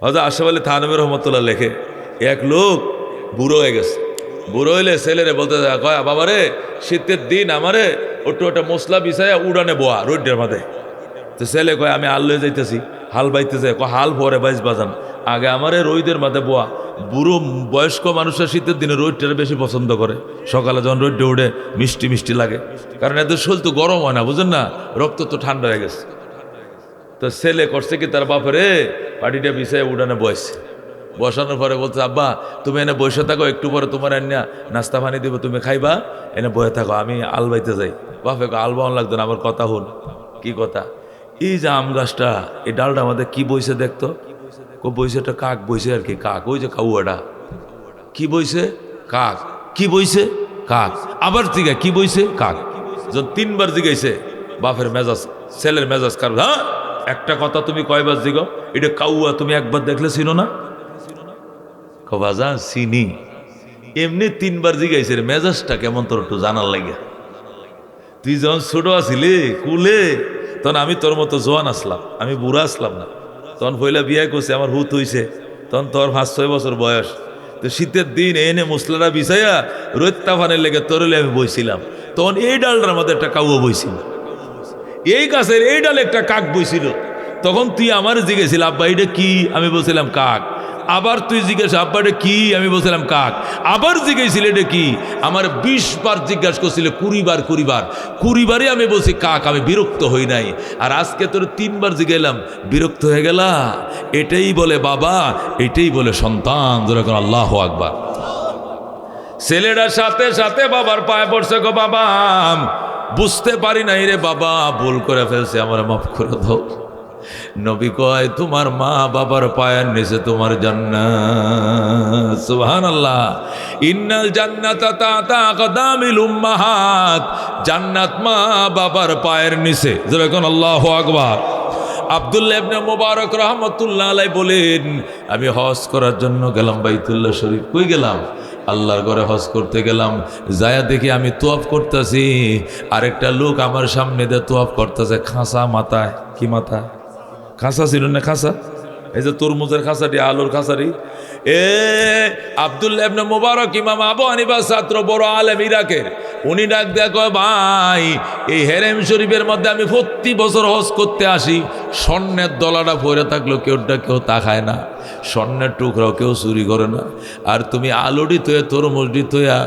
হযরত আশরাফ আলী থানভী রহমতুল্লাহ লেখে, এক লোক বুড়ো হয়ে গেছে, বুড়ো হইলে ছেলেরে বলতে কয়, বাবারে শীতের দিন আমারে ওটা ওটা মশলা বিছাইয়া উড়ানে বোয়া রোডের মাঝে। তো ছেলে কয়, আমি হাল লয়ে যাইতেছি, হাল বাইতে যাই। হাল পরে বাইশ বাজান, আগে আমারে রোদের মাঝে বোয়া। বুড়ো বয়স্ক মানুষের শীতের দিনে রোদটা বেশি পছন্দ করে, সকালে যখন রোদটা উঠে মিষ্টি মিষ্টি লাগে, কারণ এদের শরীর তো গরম হয় না, বুঝেন না, রক্ত তো ঠান্ডা হয়ে গেছে। তো ছেলে করছে কি, তার বাপরে পাটিটা বিছাই উড়ানে বসছে। বসানোর পরে বলছে, আব্বা তুমি এনে বসে থাকো, একটু পরে তোমার এনে নাস্তা পানি দিব, তুমি খাইবা, এনে বসে থাকো, আমি আল বাইতে যাই। বাপে আল বাউন লাগতো না, আমার কথা হল। কি কথা? এই যে আম গাছটা, এই ডালটা আমাদের কি বইছে দেখতো? বইছে একটা কাক বইছে আর কি, কাক, ওই যে কাউয়াটা। কি বইছে? কাক। কি বইছে? কাক। আবার জিগা কি বইছে? কাক। যখন তিনবার জিগাইছে, বাপের মেজাজ, ছেলের মেজাজ কার, হ্যাঁ একটা কথা তুমি কয়বার জিগো, এটা কাউয়া তুমি একবার দেখলে চিনো না? বাজা চিনি। এমনি তিনবার জিগাইছে, মেজাজটা কেমন তোর একটু জানার লাগে। তুই যখন ছোট আছিলি কুলে, তখন আমি তোর মতো জোয়ান আসলাম, আমি বুড়া আসলাম না। তখন পয়লা বিয়ে করছে, আমার হুত হইছে, তখন তোর 5-6 বছর বয়স। তো শীতের দিন এনে মশলাটা বিছাইয়া রোদটা ফানের লেগে তরলে আমি বইছিলাম। তখন এই ডালটার মধ্যে একটা কাউয়া বইছিল, এই গাছের এই ডালে একটা কাক বইছিল। তখন তুই আমার জিজ্ঞেছিল, আব্বা এটা কি? আমি বলছিলাম কাক। আবার তুই জিজ্ঞেস, আব্বা এটা কি? আমি বলছিলাম কাক। আবার জিজ্ঞেছিল এটা কি? আমার 20 বার জিজ্ঞাসা করছিল, 20 বার 20 বারই আমি বলছি কাক, আমি বিরক্ত হই নাই। আর আজকে তোর 3 বার জিজ্ঞাইলাম, বিরক্ত হয়ে গেলা? এটাই বলে বাবা, এটাই বলে সন্তান। যেরকম আল্লাহু আকবার। ছেলেটার সাথে সাথে বাবার পায়ে পড়ছে, গো বাবা বুঝতে পারি নাই রে বাবা, ভুল করে ফেলছে, আমার মাফ করে দাও। নবী কয়, তোমার মা বাবার পায়ের নিচে তোমার জান্নাত। সুবহানাল্লাহ। ইন্নাল জান্নাতা তাতা আকদামিল উম্মাহাত। জান্নাত মা বাবার পায়ের নিচে। যেরকম আল্লাহু আকবার। আব্দুল্লাহ ইবনে মুবারক রাহমাতুল্লাহ আলাইহি বলেন, আমি হজ করার জন্য গেলাম বাইতুল্লাহ শরীফ। কই গেলাম? আল্লাহর ঘরে হজ করতে গেলাম। যায়া দেখি আমি তোয়াফ করতেছি, আরেকটা লোক আমার সামনে দিয়ে তোয়াফ করতেছে, খাঁচা মাথায়। কি মাথা? খাঁচা ছিল না? খাঁচা, এই যে তরমুজের খাঁচাটি, আলুর খাঁচাটি। আব্দুল্লাহ ইবনে মুবারক ইমাম আবু হানিফার ছাত্র, বড় আলেম ইরাকের। উনি ডাক দেয়া কয়, ভাই এই হেরেম শরীফের মধ্যে আমি প্রতি বছর হজ করতে আসি, স্বর্ণের দলাটা পরে থাকলো কেউ তাকায় না, স্বর্ণের টুকরাও কেউ চুরি করে না, আর তুমি আলুটি তৈয়া তরমুজটি তৈয়া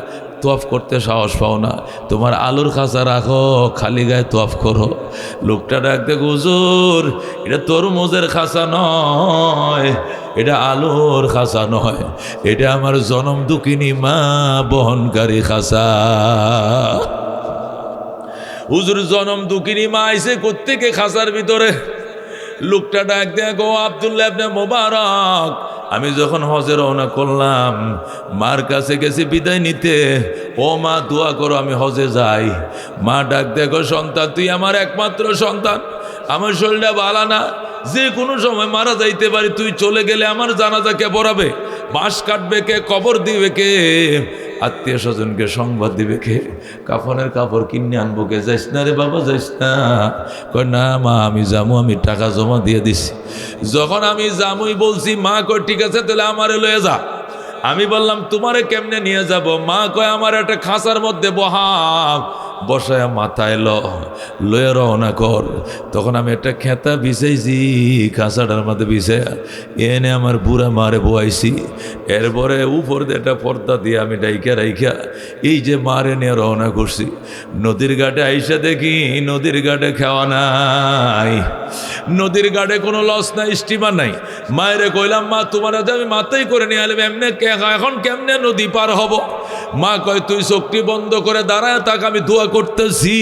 তোয়াফ করতে সাহস পাও না, তোমার আলুর খাঁচা রাখো, খালি গায়ে তোয়াফ করো। লোকটা ডাকতে, হুজুর এটা তরমুজের খাঁচা নয়, এটা আলুর খাঁচা নয়, এটা আমার জনম দুঃখিনী মা বহনকারী খাঁচা। হুজুর জনম দুঃখিনী মা আইছে কোত্থেকে খাঁচার ভিতরে? লোকটা ডাক দেয়া, গো আব্দুল্লাহ ইবনে মুবারক, আমি যখন হজে রওনা করলাম, মার কাছে গেছি বিদায় নিতে, ও মা দোয়া করো আমি হজে যাই। মা ডাক দেখো, সন্তান তুই আমার একমাত্র সন্তান, আমার শরীরটা ভালো না, যে কোনো সময় মারা যাইতে পারি, তুই চলে গেলে আমার জানাজা কে পড়াবে, বাঁশ কাটবে কে, কবর দিবে কে, আত্মীয় স্বজনকে সংবাদ দিবে কে, কাফনের কাপড় কিনে আনবো কে? যাইস না রে বাবা, যাইস না। কয় না মা আমি যাবো, আমি টাকা জমা দিয়ে দিছি। যখন আমি যামুই বলছি, মা কয় ঠিক আছে তাহলে আমারে লয়ে যা। আমি বললাম তোমারে কেমনে নিয়ে যাব? মা কয় আমার একটা খাঁচার মধ্যে বসায় মাথায় লয়ে রওনা কর। তখন আমি একটা খেতা বিছাইছি, খাঁচাটার মধ্যে বিছাইয়া এনে আমার বুড়া মারে বয়াইছি। এরপরে উপর দিয়ে একটা পর্দা দিয়ে আমি ডাইকা রাইখা এই যে মারে নিয়ে রওনা করছি। নদীর ঘাটে আইসা দেখি নদীর ঘাটে খাওয়া নাই, নদীর ঘাটে কোনো লস নাই, স্টিমার নাই। মায়েরে কইলাম, মা তোমার আমি মাথায় করে নিয়ে আলাম, এমনি এখন কেমনে নদী পার হব? মা কয় তুই চোখটি বন্ধ করে দাঁড়ায় থাক, আমি দোয়া করতেছি।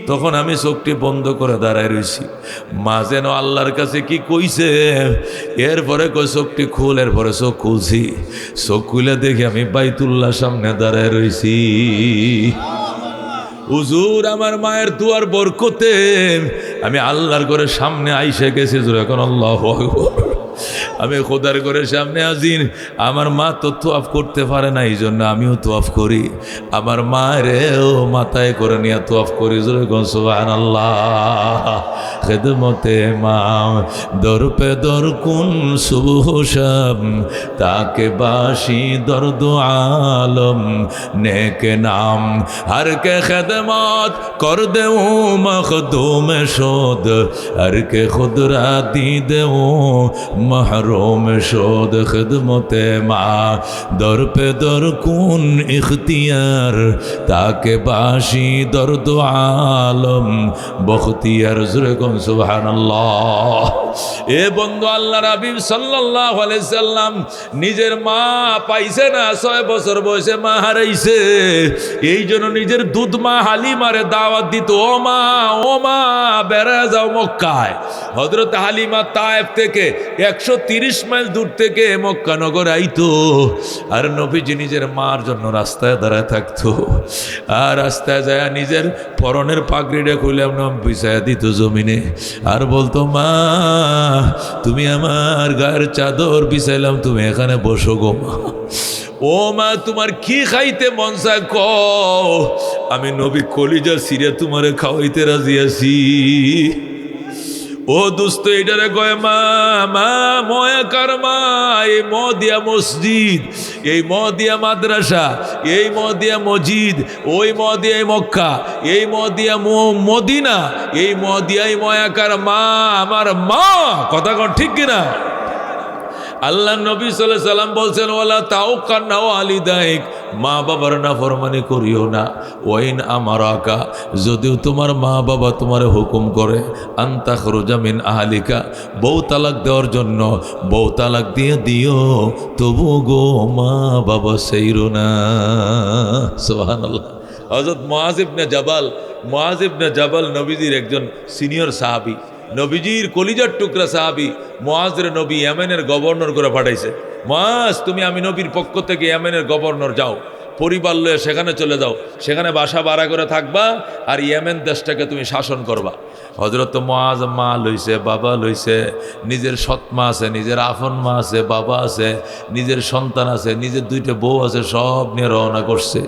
তখন আমি চোখটি বন্ধ করে দাঁড়ায় রয়েছি। মা যেন আল্লাহর কাছে কি কইছে, এরপরে কই চোখটি খুল, এরপরে চোখ খুলছি। চোখ খুলে দেখি আমি বাইতুল্লাহ সামনে দাঁড়ায় রয়েছি। হুজুর আমার মায়ের দুয়ার বরকতে আমি আল্লাহর ঘরের সামনে আইসে গেছি। এখন আল্লাহু আকবার। আমি খোদার ঘরের সামনে হাজির। আমার মা তো তোয়াফ করতে পারে না, এই জন্য আমিও তোয়াফ করি। আমার মায়েরও মাথায় করে নিয়ে তোয়াফ করি। সুবহানাল্লাহ। খেদমতে মা দর পে দর কুন সুবহ শাম, তাকে বাসি দর্দ আলম নেকে নাম हर के खदमात कर दे मखदूम शोद, हर के खुद राती दे महरूम शोद। खिदमते माँ दर पे दर कुन इख्तियार, ताके बाशी दर्द आलम बख्तियार। ज़ुरे कुन सुबहानल्लाह। ए बंदो আল্লাহর হাবিব সাল্লাল্লাহু আলাইহি সাল্লাম নিজের মা পাইছে না, 6 বছর বয়সে মা হারাইছে। এই জন্য নিজের দুধ মা হালিমারে দাওয়াত দিত, ও মা বেড়া যাও মক্কায়। হযরত হালিমা তায়েফ থেকে 130 মাইল দূর থেকে মক্কা নগর আইতো, আর নবীজি নিজের মার জন্য রাস্তায় দাঁড়ায় থাকতো। আর রাস্তায় যায় নিজের পরনের পাগড়িটা খুলে বিছায়া দিত জমিনে, আর বলতো, মা তুমি আমার গায়ের চাদর বিছাইলাম, তুমি এখানে বসো গো মা। ও মা তোমার কি খাইতে মন চায় কও, আমি নবী কলিজা সিরে তোমারে খাওয়াইতে রাজি আছি। ও দোস্ত এটারে কয় মা ময়া কার মা, এই মদিয়া মসজিদ, এই মদিয়া মাদ্রাসা, এই মদিয়া মসজিদ, ওই মদিয়া মক্কা, এই মদিয়া মদিনা, এই মদিয়াই ময়া কার মা, আমার মা। কথা কন ঠিক কিনা? আল্লাহ নবী সাল্লাল্লাহু আলাইহি সাল্লাম বলছেন, ওয়ালা তাউকান্না ওয়ালিদাইক, মা বাবার নাফরমানি করিও না। ওয়াইন আমারাকা, যদিও তোমার মা বাবা তোমার হুকুম করে, আনতাখরুজা মিন আহলিকা, বউ তালাক দেওয়ার জন্য, বউ তালাক দিয়ে দিও, তবু গো মা বাবা সেইরো না। সুবহানাল্লাহ। হযরত মুআয ইবনে জাবাল নবীজির একজন সিনিয়র সাহাবী, নবীজির কলিজার টুকরা সাহাবী। মুআযের নবী ইয়েমেনের গভর্নর করে পাঠাইছে, মুআয তুমি আমি নবীর পক্ষ থেকে ইয়েমেনের গভর্নর, যাও পরিবার লয়ে সেখানে চলে যাও, সেখানে বাসা ভাড়া করে থাকবা, আর ইয়েমেন দেশটাকে তুমি শাসন করবা। হযরত মুআয মা লইছে, বাবা লইছে, নিজের সৎ মা আছে, নিজের আপন মা আছে, বাবা আছে, নিজের সন্তান আছে, নিজের 2টা বউ আছে, সব নিয়ে রওনা করছে।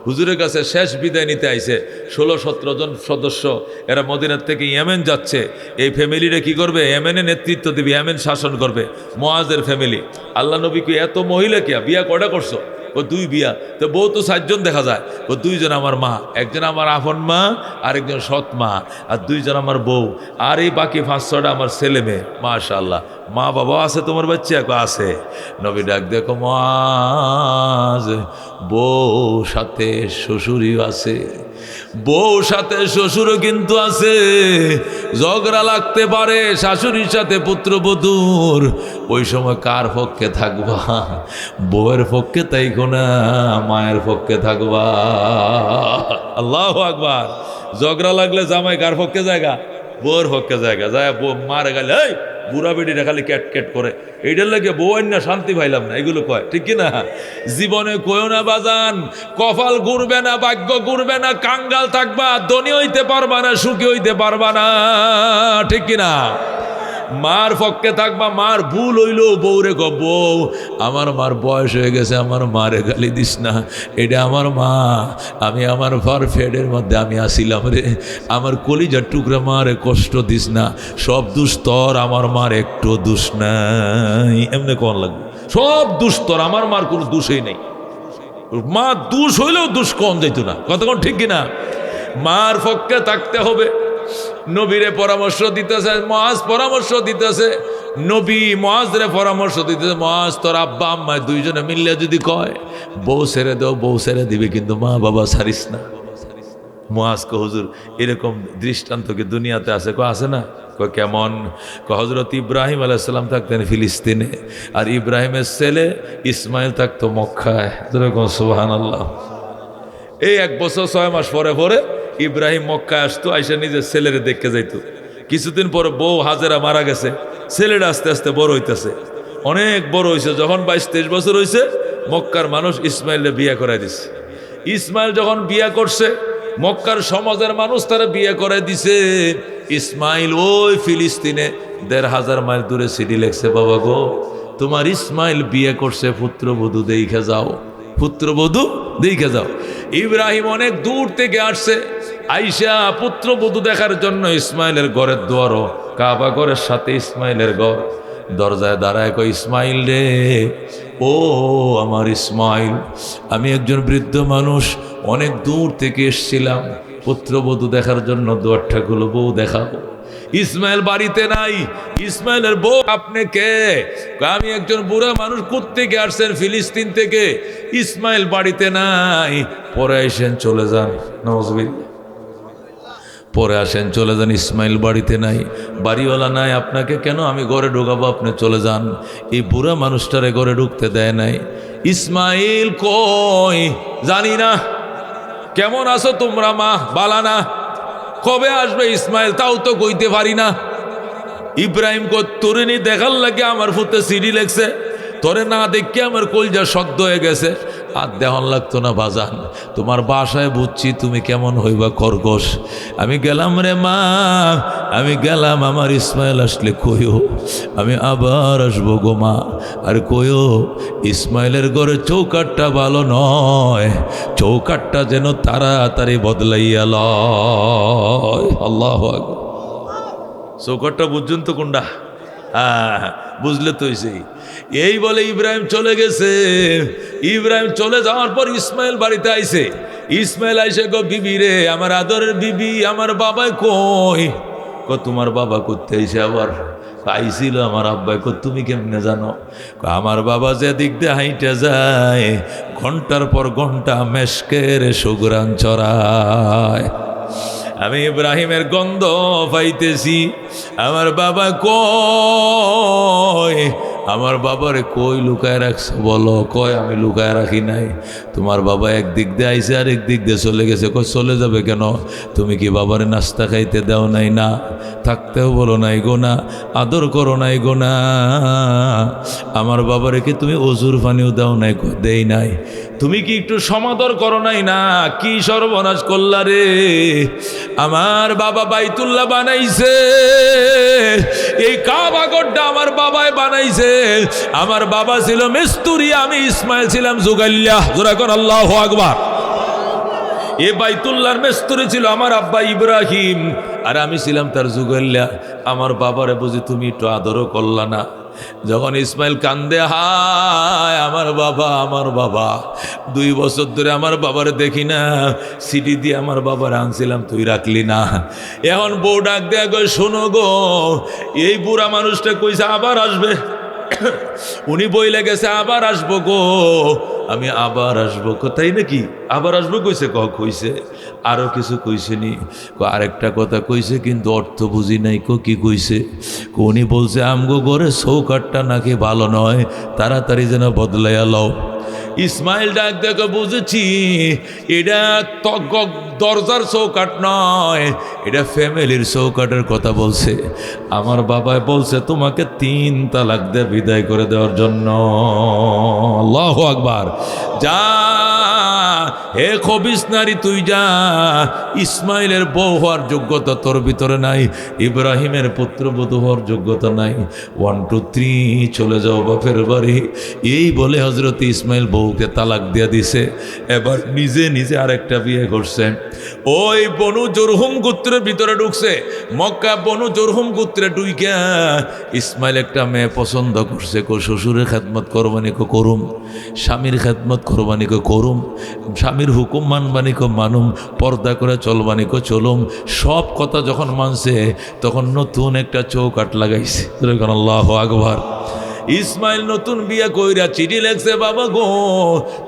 হুজুরের কাছে শেষ বিদায় নিতে আইছে। 16-17 জন সদস্য, এরা মদিনার থেকে ইয়েমেন যাচ্ছে। এই ফ্যামিলিটা কি করবে? ইয়েমেনে নেতৃত্ব দিবে, ইয়েমেন শাসন করবে মুআযের ফ্যামিলি। আল্লাহ নবী কি এত মহিলা কি বিয়া কয়টা করছো? ও 2 বিয়া। তো বউ তো 4 জন দেখা যায়। ও 2 জন আমার মা, একজন আমার আপন মা, আরেকজন সৎ মা, আর 2 জন আমার বউ, আর এই বাকি 5-6টা আমার ছেলে মেয়ে। মাশাআল্লাহ। মা বাবা আছে তোমার বাচ্চা? আছে। নবী ডাক দেখো, মুআয বউ সাথে শ্বশুরিও আছে, বউ সাথে শ্বশুরও কিন্তু আছে। ঝগড়া লাগতে পারে শাশুড়ির সাথে পুত্রবধূর, ওই সময় কার পক্ষে থাকবা? বউয়ের পক্ষে তাইকো না, মায়ের পক্ষে থাকবা। আল্লাহু আকবার। ঝগড়া লাগলে জামাই কার পক্ষে জায়গা? বউয়ের পক্ষে জায়গা। যায় বউ মারে গেলে, এই বুড়া বেটিটা খালি ক্যাট ক্যাট করে, এইটার লাগে বউ না শান্তি পাইলাম না, এগুলো কয়, ঠিক কিনা? জীবনে কয়ও না বাজান, কপাল ঘুরবে না, ভাগ্য ঘুরবে না, কাঙ্গাল থাকবা, ধনী হইতে পারবা না, সুখী হইতে পারবা না, ঠিক কিনা? মার পক্ষে থাকবা। মার ভুল হইল, বউরে গো, বউ আমার মার বয়স হয়ে গেছে, আমার মারে গালি দিস না, এটা আমার মা, আমি আমার ফার ফেডের মধ্যে আমি আসিলাম রে, আমার কলিজার টুকরা মারে কষ্ট দিস না, সব দুষ তোর, আমার মার একটু দোষ নাই। এমনি কোন লাগবে? সব দোষ তোর, আমার মার কোনো দোষই নেই। মা দোষ হইলেও দোষ কম যাইতো না। কতক্ষণ ঠিক কিনা? মার পক্ষে থাকতে হবে। নবীরে পরামর্শ দিতেছে, মুআয পরামর্শ দিতেছে, নবী মুআযরে পরামর্শ দিতেছে, মুআয তোর আব্বা আম্মা 2 জনে মিললে যদি কয় বউ ছেড়ে দাও, বউ ছেড়ে দিবে, কিন্তু মা বাবা ছাড়িস না। মুআয কয়, হুজুর এরকম দৃষ্টান্ত কি দুনিয়াতে আছে? কয় আছে না। কয় কেমন? কয় হযরত ইব্রাহিম আলাইহিস সালাম থাকতেন ফিলিস্তিনে, আর ইব্রাহিমের ছেলে ইসমাইল থাকতো মক্কায়। সুবহানাল্লাহ। এই 1 বছর 6 মাস পরে পরে ইব্রাহিম মক্কায় আসতো, আইসা নিজের ছেলেরে দেখতে যাইতো। কিছুদিন পরে বউ হাজেরা মারা গেছে, ছেলেটা আস্তে আস্তে বড় হইতেছে, অনেক বড় হয়েছে। যখন 22-23 বছর হয়েছে, মক্কার মানুষ ইসমাইলে বিয়ে করাই দিছে। ইসমাইল যখন বিয়ে করছে, মক্কার সমাজের মানুষ তারা বিয়ে করে দিছে। ইসমাইল ওই ফিলিস্তিনে 1,500 মাইল দূরে চিঠি লেখছে, বাবা গো তোমার ইসমাইল বিয়ে করছে, পুত্রবধূ দেখে যাও, পুত্রবধূ দেখে যাও। ইব্রাহিম অনেক দূর থেকে আসছে, আইসা পুত্রবধূ দেখার জন্য ইসমাইলের ঘরের দুয়ারও কাবা ঘরের সাথে ইসমাইলের ঘর, দরজায় দাঁড়ায় কয় ইসমাইল রে, ও আমার ইসমাইল, আমি একজন বৃদ্ধ মানুষ, অনেক দূর থেকে এসছিলাম পুত্রবধূ দেখার জন্য, দুয়ারটা খুলো, বউ দেখাবো। ইসমাইল বাড়িতে নাই। ইসমাইলের বউ, আপনি কে? আমি একজন বুড়া মানুষ, কোত্থেকে আসছেন? ফিলিস্তিন থেকে। ইসমাইল বাড়িতে নাই। পরে আসেন, চলে যান। নাউজুবিল্লাহ। পরে আসেন, চলে যান। ইসমাইল বাড়িতে নাই, বাড়িওয়ালা নাই, আপনাকে কেন আমি ঘরে ঢুকাবো, আপনি চলে যান। এই বুড়া মানুষটারে ঘরে ঢুকতে দেয় নাই। ইসমাইল কই জানি না। কেমন আছো তোমরা মা? বালানা। কবে আসবে ইসমাইল? তাও তো কইতে পারি না। ইব্রাহিম কো তোরে নি দেখার লাগে আমার ফুতে সিঁড়ি লেগছে, তোরে না দেখে আমার কলজা শক্ত হয়ে গেছে। আর দেহন লাগতো না বাজান, তোমার বাসায় বুঝছি তুমি কেমন হইবা খরগোশ। আমি গেলাম রে মা, আমি গেলাম, আমার ইসমাইল আসলে কইও আমি আবার আসবো গো মা। আর কইও ইসমাইলের ঘরে চৌকাটটা ভালো নয়, চৌকাটটা যেন তাড়াতাড়ি বদলাইয়া লয়। আল্লাহু আকবার। চৌকাটটা বুঝছেন তো কোনটা? হ্যাঁ, বুঝলে তো এই বলে ইব্রাহিম চলে গেছে। ইব্রাহিম চলে যাওয়ার পর ইসমাইল বাড়িতে আইছে। ইসমাইল আইসে গো, বিবি রে, আমার আদরের বিবি, আমার বাবাই কই? কো তোমার বাবা করতে আইসে আবার? আইছিল আমার আব্বাই। কো তুমি কেমনে জানো? আমার বাবা যে দিক দিয়ে হাইটে যায়, ঘন্টার পর ঘন্টা মেশকের সুগ্রাণ চড়ায়। আমি ইব্রাহিমের গন্ধ পাইতেছি। আমার বাবা কই? আমার বাবারে কই লুকায় রাখছো বলো? কয় আমি লুকায় রাখি নাই। তোমার বাবা একদিক দিয়ে আইসে আর একদিক দিয়ে চলে গেছে। কই চলে যাবে কেন? তুমি কি বাবারে নাস্তা খাইতে দাও নাই? না। থাকতেও বলো নাই গো না, আদর করো নাই গো না। আমার বাবারে কি তুমি অজুর পানিও দাও নাই? দেই নাই। তুমি কি একটু সমাদর করো নাই? না। কি সর্বনাশ করলা রে? আমার বাবা বাইতুল্লাহ বানাইছে, এই কাবা ঘরটা আমার বাবাই বানাইছে। আমার বাবা ছিল মিস্তুরি, আমি ইসমাইল ছিলাম জুগাইল্লাহ। জোরে কোন আল্লাহু আকবার। এ বাইতুল্লাহর মিস্তুরি ছিল আমার আব্বা ইব্রাহিম, আর আমি ছিলাম তার জুগাইল্লাহ। আমার বাবারে বুঝি তুমি একটু আদরও করলা না? যখন ইসমাইল কান্দে, হায় আমার বাবা, আমার বাবা, 2 বছর ধরে আমার বাবারে দেখি না, সিটি দিয়ে আমার বাবার আনছিলাম, তুই রাখলি না। এখন বউ ডাক দেয়া কই, শোনো গো, এই বুড়া মানুষটা কইছে আবার আসবে। উনি বইলে গেছে আবার আসবো গো, আমি আবার আসবো। কোথায় নাকি আবার আসবো কইছে? কইছে আরো কিছু কইছে নি? আরেকটা কথা কইছে, কিন্তু অর্থ বুঝি নাই। কি কইছে? উনি বলছে আমগো ঘরে চৌকাটটা নাকি ভালো নয়, তাড়াতাড়ি যেন বদলাইয়া লও। ইসমাইল ডাক দেখো, বুঝেছি এটা দরজার চৌকাট নয়, এটা ফ্যামিলির চৌকাটের কথা বলছে। আমার বাবাই বলছে তোমাকে 3 তালাক দিয়ে বিদায় করে দেওয়ার জন্য। আল্লাহু আকবার। যা হে খবিস নারী, তুই যা। ইসমাইলের বউ হওয়ার যোগ্যতা তোর ভিতরে নাই, ইব্রাহিমের পুত্রবধূ হওয়ার যোগ্যতা নাই। 1 2 3 চলে যাও বাপের বাড়ি। এই বলে হজরত ইসমাইল বউকে তালাক দিয়ে দিছে। এবার নিজে নিজে আরেকটা বিয়ে করছে। ওই বনু জরহুম গোত্রের ভিতরে ঢুকছে। মক্কা বনু জরহুম গোত্রে ঢুইকা ইসমাইল একটা মেয়ে পছন্দ করছে। শ্বশুরের খেদমত করবানি কো করুম, স্বামীর খেদমত করবানি কো করুম, স্বামীর হুকুম মানবানি কো মানুম, পর্দা করে চলবানি কো চলুম। সব কথা যখন মানছে, তখন নতুন একটা চৌকাট লাগাইছে। আল্লাহু আকবার। ইসমাইল নতুন বিয়ে কইরা চিঠি লেখছে, বাবা গো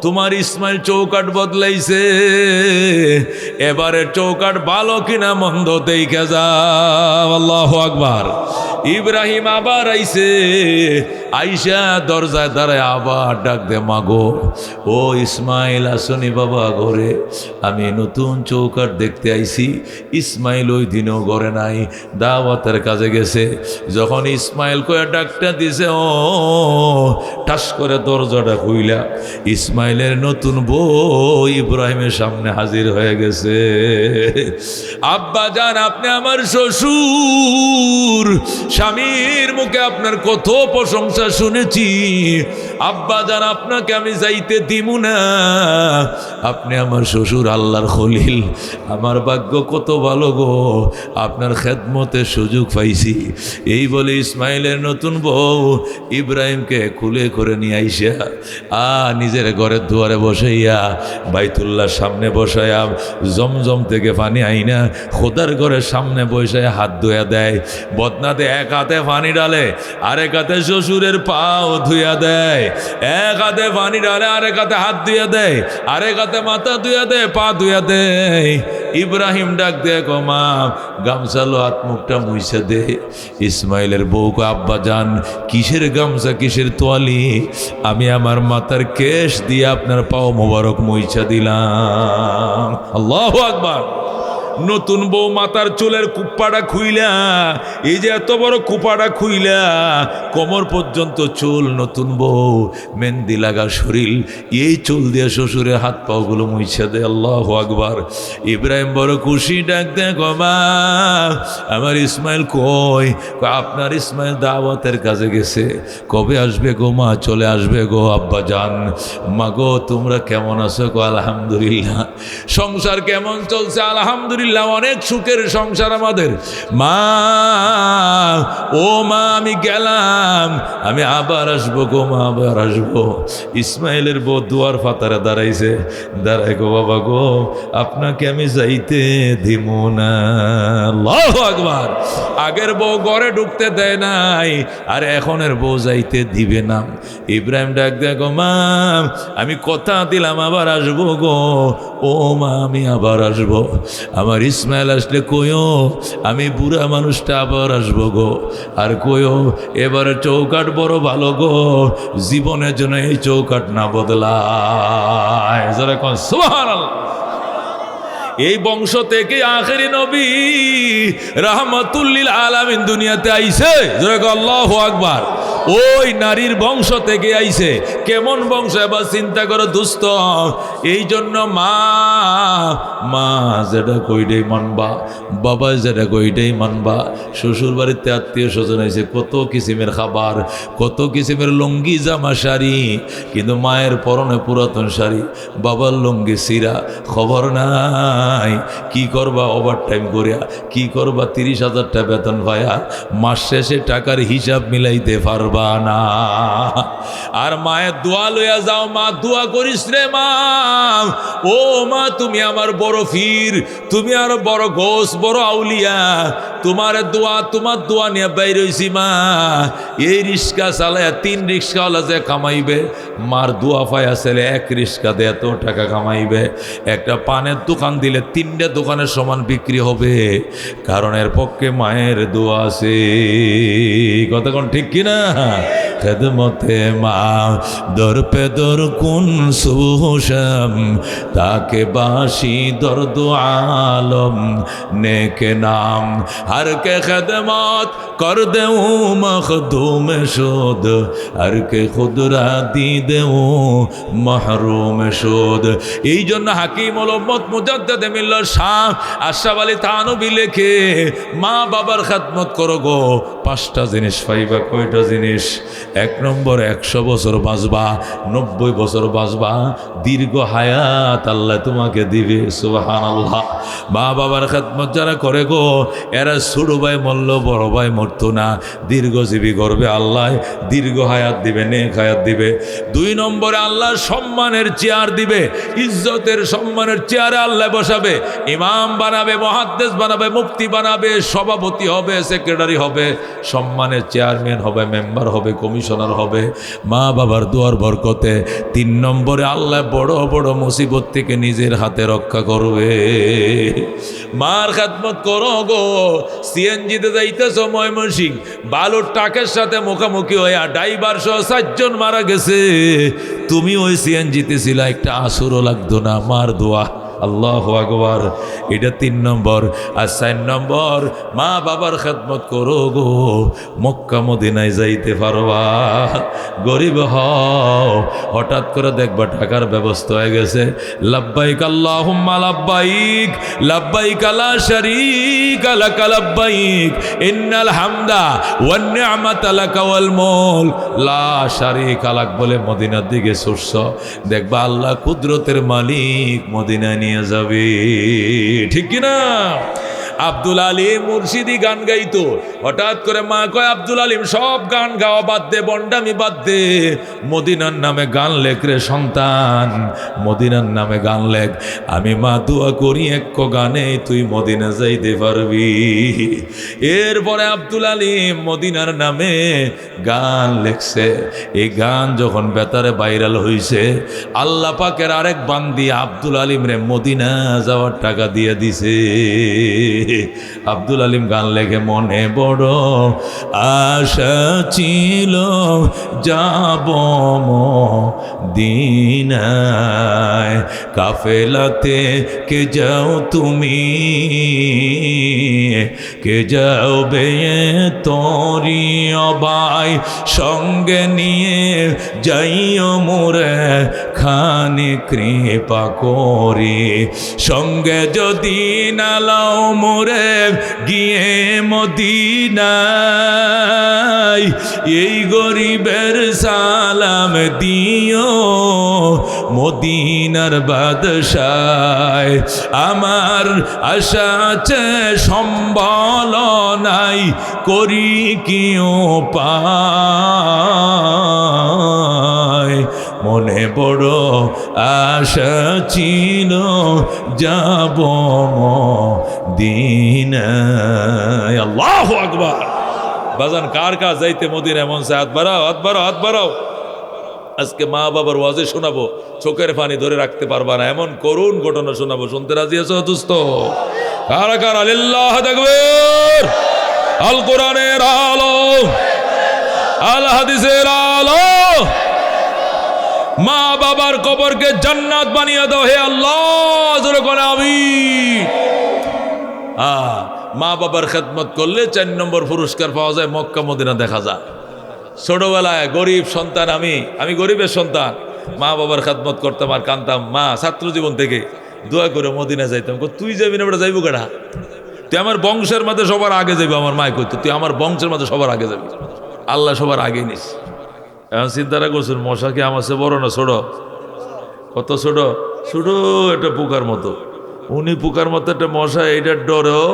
তোমার ইসমাইল চৌকাট বদলাইছে, এবারে চৌকাট ভালো কিনা মন্দ দেখে যাও। আল্লাহু আকবার। ইব্রাহিম আবার আইছে, আইসা দরজায় দাঁড়ায় আবার ডাক দে, মাগো ও ইসমাইল আসনি বাবা ঘরে? আমি নতুন চৌকাঠ দেখতে আইছি। ইসমাইল ওই দিনও ঘরে নাই, দাওয়াতের কাজে গেছে। যখন ইসমাইল কয়ে ডাকটা দিছে, ও ঠাস করে দরজাটা খুইলা ইসমাইলের নতুন বউ ইব্রাহিমের সামনে হাজির হয়ে গেছে। আব্বা জান, আপনি আমার শ্বশুর, স্বামীর মুখে আপনার কত প্রশংসা শুনেছি। আব্বা জান, আপনাকে আমি যাইতে দিমু না। আপনি আমার শ্বশুর, আল্লাহর খলিল। আমার ভাগ্য কত ভালো গো, আপনার খেদমতের সুযোগ পাইছি। এই বলে ইসমাইলের নতুন বউ ইব্রাহিমকে কুলে করে নিয়ে আইসা নিজের ঘরের দুয়ারে বসাইয়া বাইতুল্লাহর সামনে বসাইয়া জমজম থেকে পানি আইনা খোদার ঘরের সামনে বসাইয়া হাত ধুয়া দেয়। বদনাতে এক হাতে পানি ডালে, আরেক হাতে শ্বশুরের পাও ধুয়া দেয়। এক হাতে পানি ডালে, আরেক হাতে হাত ধুয়া দেয়, আরেক হাতে মাথা ধুয়া দেয়, পা ধুয়া দেয়। ইব্রাহিম ডাক দেয়, গো মা গামছালো হাত মুখটা মুইছে দে। ইসমাইলের বউকে, আব্বা জান কিসের গামছা, কিসের তোয়ালি? আমি আমার মাথার কেশ দিয়ে আপনার পাও মোবারক মুইছা দিলাম। আল্লাহু আকবার। নতুন বউ মাথার চুলের কুপ্পাটা খুইলা, এই যে এত বড় কুপাটা খুইলা কোমর পর্যন্ত চুল, নতুন বউ মেহেন্দি লাগা শরীর, এই চুল দিয়ে শ্বশুরের হাত পাওগুলো মুইছা দেয়। আল্লাহু আকবার। ইব্রাহিম বড় খুশি, ডাক দেয়, গো মা আমার ইসমাইল কই? আপনার ইসমাইল দাওয়াতের কাজে গেছে। কবে আসবে গো মা? চলে আসবে গো। আব্বা জান, মা গো তোমরা কেমন আছো? গো আলহামদুলিল্লাহ। সংসার কেমন চলছে? আলহামদুলিল্লাহ, অনেক সুখের সংসার আমাদের। মা, ও মা আমি গেলাম, আমি আবার আসবো গো মা, আবার আসবো। ইসমাইলের বউ দুয়ার ফাতারে দাঁড়াইছে, দাঁড়াই, গো বাবা গো আপনাকে আমি যাইতে দিব না। আল্লাহু আকবার। আগের বউ ঘরে ঢুকতে দেয় নাই, আর এখনের বউ যাইতে দিবে না। ইব্রাহিম ডাক দেয়, গো মা আমি কথা দিলাম আবার আসবো গো। ও মা আমি আবার আসবো। আমার ইসমাইল আসলে কইও আমি বুড়া মানুষটা আবার আসবো গো। আর কইও এবারে চৌকাঠ বড় ভালো গো, জীবনের জন্য এই চৌকাঠ না বদলায়। যারা কোন সুবহানাল্লাহ। এই বংশ থেকে আখেরি নবী রাহমাতুল লিল আলামিন দুনিয়াতে আইছে। যারা কোন আল্লাহু আকবার। ওই নারীর বংশ থেকে আইছে। কেমন বংশ এবার চিন্তা করো দুস্থ। এই জন্য মা যেটা কইটাই মানবা, বাবা যেটা কইটাই মানবা। শ্বশুর বাড়িতে আত্মীয় স্বজন আইছে, কত কিসিমের খাবার, কত কিসিমের লুঙ্গি জামা শাড়ি, কিন্তু মায়ের পরনে পুরাতন শাড়ি, বাবার লুঙ্গি সিরা। খবর নাই কি করবা ওভার টাইম করিয়া, কি করবা 30,000 বেতন পায়া, মাস শেষে টাকার হিসাব মিলাইতে পারবা না। আর মায়ের দোয়া লইয়া যাও, মা দোয়া করিস রে মা। ও মা তুমি আমার বড় ফির, তুমি আর বড় গোস, বড় আউলিয়া। তোমার দোয়া নিয়ে বাইর হইছি মা। এই রিক্সা চালায়া 3 রিক্সাওয়ালা যে কামাইবে, মার দোয়া পায়া ছেলে 1 রিক্সা দিয়ে এত টাকা কামাইবে। একটা পানের দোকান দিলে 3টে দোকানের সমান বিক্রি হবে, কারণ এর পক্ষে মায়ের দোয়া আছে। কতক্ষণ ঠিক কিনা? খেদমতে মা দর পে দর কুন সুশম, তাকে বাসি দর্দ আলম নেকে নাম, हर के खदमत कर देऊँ मखदूम शुद, हर के खुदरा दी देऊँ महरूम शुद। এই জন্য হাকিম উম্মত মুজাদ্দিদ মিল্লাত শাহ আশরাফ আলী থানভী লেখে, মা বাবার খেদমত করো গো, 5টা জিনিস পাইবা। কয়টা জিনিস? 1 নম্বর 100 বছর বাঁচবা, 90 বছর বাঁচবা, দীর্ঘ হায়াত আল্লাহ তোমাকে দিবে। সুবহানাল্লাহ। মা বাবার খেদমত যারা করে গো, এরা ছোট ভাই মরল বড় ভাই মরতো না, দীর্ঘজীবী করবে আল্লাহ, দীর্ঘ হায়াত দিবে, নেক হায়াত দিবে। 2 নম্বরে আল্লাহ সম্মানের চেয়ার দিবে, ইজ্জতের সম্মানের চেয়ারে আল্লাহ বসাবে। ইমাম বানাবে, মুহাদ্দিস বানাবে, মুফতি বানাবে, সভাপতি হবে, সেক্রেটারি হবে, সম্মানের চেয়ারম্যান হবে, মেম্বার হবে, কমিশনার হবে, মা বাবার দোয়ার বরকতে। 3 নম্বরে আল্লাহ বড় বড় মুসিবত থেকে নিজের হাতে রক্ষা করবে। মার খেদমত করো গো, সিএনজিতে যাইতেছ ময়মনসিং, বালুর টাকের সাথে মুখোমুখি হয়ে ড্রাইভার সহ 4 জন মারা গেছে। তুমি ওই সিএনজিতে ছিলা, একটা আসরও লাগতো না। আমার দোয়া, আল্লাহু আকবার। এটা 3 নম্বর। আর 4 নম্বর, মা বাবার খেদমত করো গো, মক্কা মদিনায় যাইতে পারবা। গরিব হও, হঠাৎ করে দেখবা টাকার ব্যবস্থা হয়ে গেছে। লাব্বাইক আল্লাহুম্মা লাব্বাইক, লাব্বাইক লা শারীকা লাকা লাব্বাইক, ইন্নাল হামদা ওয়ান নি'মাতা লাকা ওয়াল মুলক লা শারীকা লাক বলে মদিনার দিকে ছুটছ, দেখবা আল্লাহ কুদরতের মালিক মদিনায় নিয়ে যাবে। ঠিক কিনা? আব্দুল আলিম মুর্শিদি গান গাইতো। হঠাৎ করে মা কয়, আব্দুল আলিম সব গান গাওয়া বাদ দে, বন্ডামি বাদ দে, মদিনার নামে গান লেখ রে সন্তান, মদিনার নামে গান লেখ। আমি মা দোয়া করি এক গানে তুই মদিনা যাইতে পারবি। এরপরে আব্দুল আলিম মদিনার নামে গান লেখছে। এই গান যখন বেতারে ভাইরাল হইছে, আল্লাহ পাকের আরেক বান্দি আব্দুল আলিম রে মদিনা যাওয়ার টাকা দিয়ে দিছে। আব্দুল আলিম গান লেখে, মনে বড় আশা ছিল যাব মদিনায়, কাফেলাতে কে যাও তুমি, কে যাও বে তোরি অবাই, সঙ্গে নিয়ে যাইও মোরে খানি কৃপা করি, সঙ্গে যদি নালাও মোরে গিয়ে মদিনায়, এই গরিবের সালাম দিও মদিনার বাদশায়, আমার আশা আছে সম্বল নাই, করি কি উপায়, মনে বড় আশা ছিল যাব মদিনায়। আল্লাহু আকবার। বাজান কার কাজ যাইতে মদিনায় মন চায়? হাত বাড়াও, হাত বাড়াও, হাত বাড়াও। আজকে মা বাবার ওয়াজে শোনাবো, চোখের পানি ধরে রাখতে পারবা না, এমন করুণ ঘটনা শোনাবো। শুনতে রাজি আছো দোস্ত? কারা কারা লিল্লাহ তাকবীর। আল কোরআনের আলো, আল হাদিসের আলো, মা বাবার কবরকে জান্নাত বানিয়ে দাও হে আল্লাহ, জোরে করে আমিন। মা বাবার খেদমত করলে 4 নম্বর পুরস্কার পাওয়া যায়, মক্কা মদিনা দেখা যায়। ছোটবেলায় গরিব সন্তান, আমি গরিবের সন্তান, মা বাবার খেদমত করতাম আর কানতাম। মা ছাত্র জীবন থেকে দোয়া করে মদিনা যাইতাম। তুই যাবি না, ওটা যাইবো কেডা? তুই আমার বংশের মধ্যে সবার আগে যাবি। আমার মায় কইতো, তুই আমার বংশের মধ্যে সবার আগে যাবি, আল্লাহ সবার আগে নিস। এখন চিন্তাটা করছেন, মশা কি আমার চেয়ে বড় না ছোট? কত ছোট? ছোট একটা পোকার মতো। উনি পোকার মতো একটা মশা, এইটার ডরেও